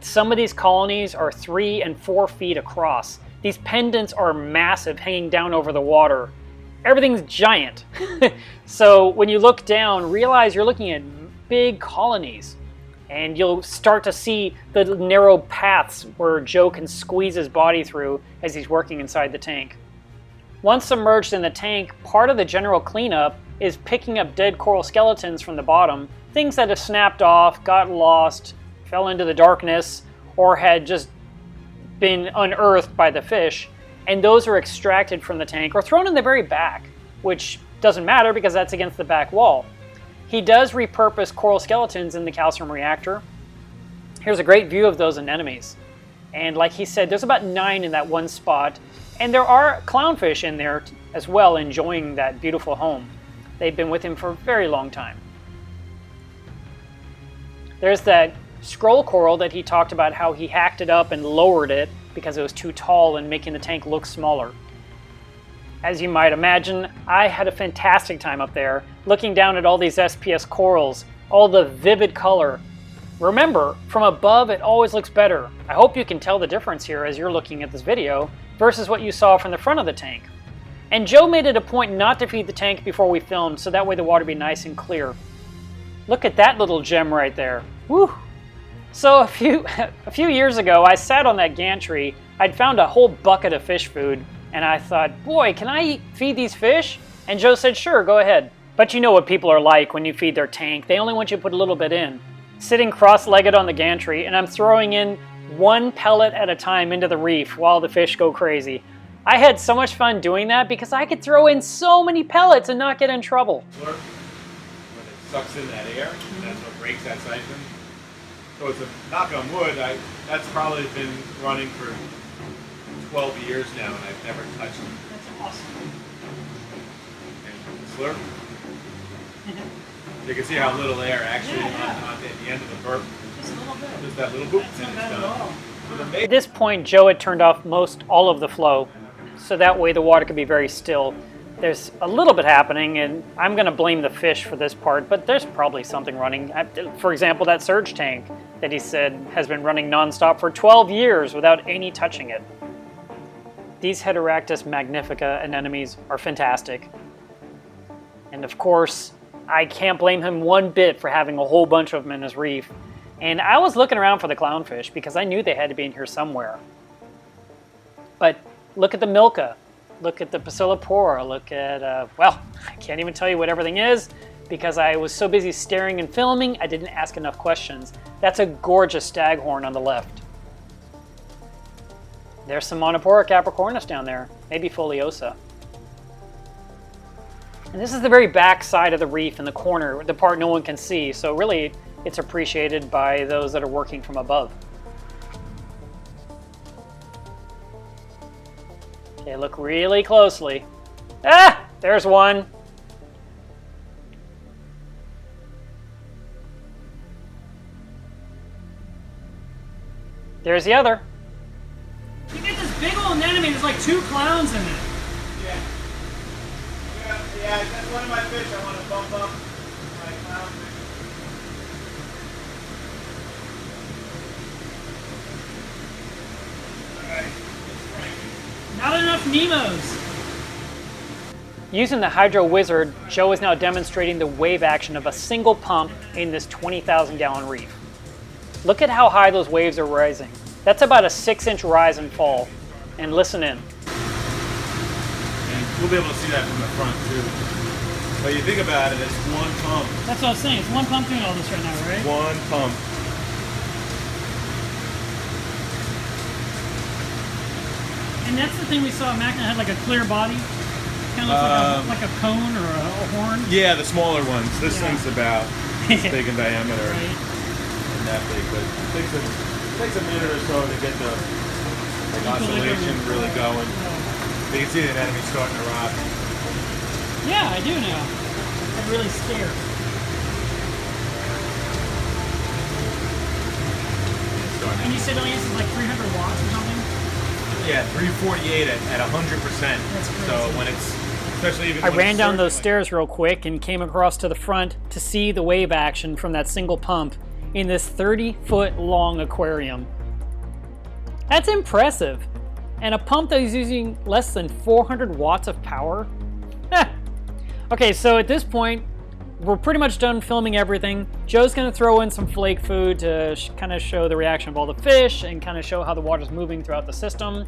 Some of these colonies are 3 and 4 feet across. These pendants are massive, hanging down over the water. Everything's giant. So when you look down, realize you're looking at big colonies. And you'll start to see the narrow paths where Joe can squeeze his body through as he's working inside the tank. Once submerged in the tank, part of the general cleanup is picking up dead coral skeletons from the bottom, things that have snapped off, got lost, fell into the darkness, or had just been unearthed by the fish, and those are extracted from the tank or thrown in the very back, which doesn't matter because that's against the back wall. He does repurpose coral skeletons in the calcium reactor. Here's a great view of those anemones. And like he said, there's about 9 in that one spot. And there are clownfish in there as well, enjoying that beautiful home. They've been with him for a very long time. There's that scroll coral that he talked about, how he hacked it up and lowered it because it was too tall and making the tank look smaller. As you might imagine, I had a fantastic time up there, looking down at all these SPS corals, all the vivid color. Remember, from above it always looks better. I hope you can tell the difference here as you're looking at this video versus what you saw from the front of the tank. And Joe made it a point not to feed the tank before we filmed, so that way the water would be nice and clear. Look at that little gem right there. Whew. So a few years ago, I sat on that gantry. I'd found a whole bucket of fish food, and I thought, boy, can I feed these fish? And Joe said, sure, go ahead. But you know what people are like when you feed their tank. They only want you to put a little bit in. Sitting cross-legged on the gantry, and I'm throwing in one pellet at a time into the reef while the fish go crazy. I had so much fun doing that because I could throw in so many pellets and not get in trouble. When it sucks in that air, that's what breaks that siphon. So it's a knock on wood. That's probably been running for 12 years now, and I've never touched it. That's awesome. And slurp. You can see how little air actually on the end of the burp. Just a little bit. Just that little boop, and it's done. At this point, Joe had turned off all of the flow, so that way the water could be very still. There's a little bit happening, and I'm going to blame the fish for this part, but there's probably something running. For example, that surge tank that he said has been running nonstop for 12 years without any touching it. These Heteractis magnifica anemones are fantastic. And of course, I can't blame him one bit for having a whole bunch of them in his reef. And I was looking around for the clownfish because I knew they had to be in here somewhere. But look at the milka. Look at the Pasillipora, look at, well, I can't even tell you what everything is because I was so busy staring and filming, I didn't ask enough questions. That's a gorgeous staghorn on the left. There's some Monopora capricornus down there, maybe foliosa. And this is the very back side of the reef in the corner, the part no one can see, so really it's appreciated by those that are working from above. Okay, look really closely. Ah, there's one. There's the other. You get this big old anemone, there's like 2 clowns in it. Yeah, that's one of my fish I want to bump up. My clownfish. Not enough Nemos. Using the Hydro Wizard, Joe is now demonstrating the wave action of a single pump in this 20,000 gallon reef. Look at how high those waves are rising. That's about a 6-inch rise and fall. And listen in. And we'll be able to see that from the front too. But you think about it, it's one pump. That's what I was saying. It's one pump doing all this right now, right? One pump. And that's the thing we saw. Magna had like a clear body. Kind of looks like a cone or a horn. Yeah, the smaller ones. This thing's about this big in diameter. Right. And that big, but it takes a minute or so to get the oscillation really going. You can see the anemone starting to rock. Yeah, I do now. I'm really scared. And you said it only uses like 300 watts or something? Yeah, 348 at 100%. That's crazy. So when it's, especially even I when ran it's down those circling. stairs real quick and came across to the front to see the wave action from that single pump in this 30-foot long aquarium. That's impressive. And a pump that is using less than 400 watts of power? Okay, so at this point, we're pretty much done filming everything. Joe's gonna throw in some flake food to kind of show the reaction of all the fish and kind of show how the water's moving throughout the system.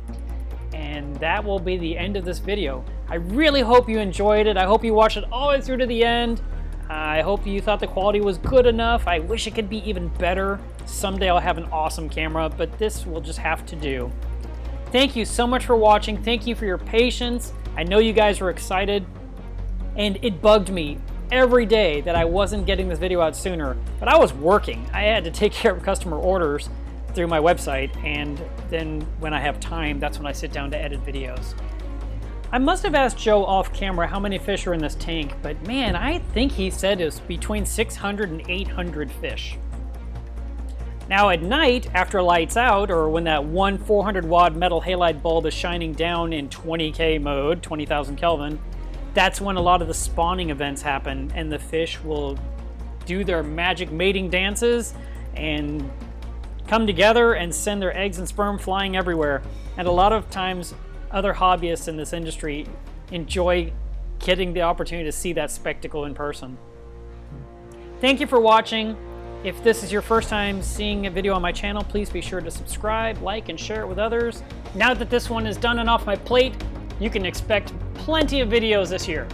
And that will be the end of this video. I really hope you enjoyed it. I hope you watched it all the way through to the end. I hope you thought the quality was good enough. I wish it could be even better. Someday I'll have an awesome camera, but this will just have to do. Thank you so much for watching. Thank you for your patience. I know you guys were excited, and it bugged me every day that I wasn't getting this video out sooner, but I was working. I had to take care of customer orders through my website, and then when I have time, that's when I sit down to edit videos. I must have asked Joe off camera how many fish are in this tank, but man, I think he said it was between 600 and 800 fish. Now at night, after lights out, or when that one 400 watt metal halide bulb is shining down in 20K mode, 20,000 Kelvin, that's when a lot of the spawning events happen, and the fish will do their magic mating dances and come together and send their eggs and sperm flying everywhere. And a lot of times, other hobbyists in this industry enjoy getting the opportunity to see that spectacle in person. Thank you for watching. If this is your first time seeing a video on my channel, please be sure to subscribe, like, and share it with others. Now that this one is done and off my plate, you can expect plenty of videos this year.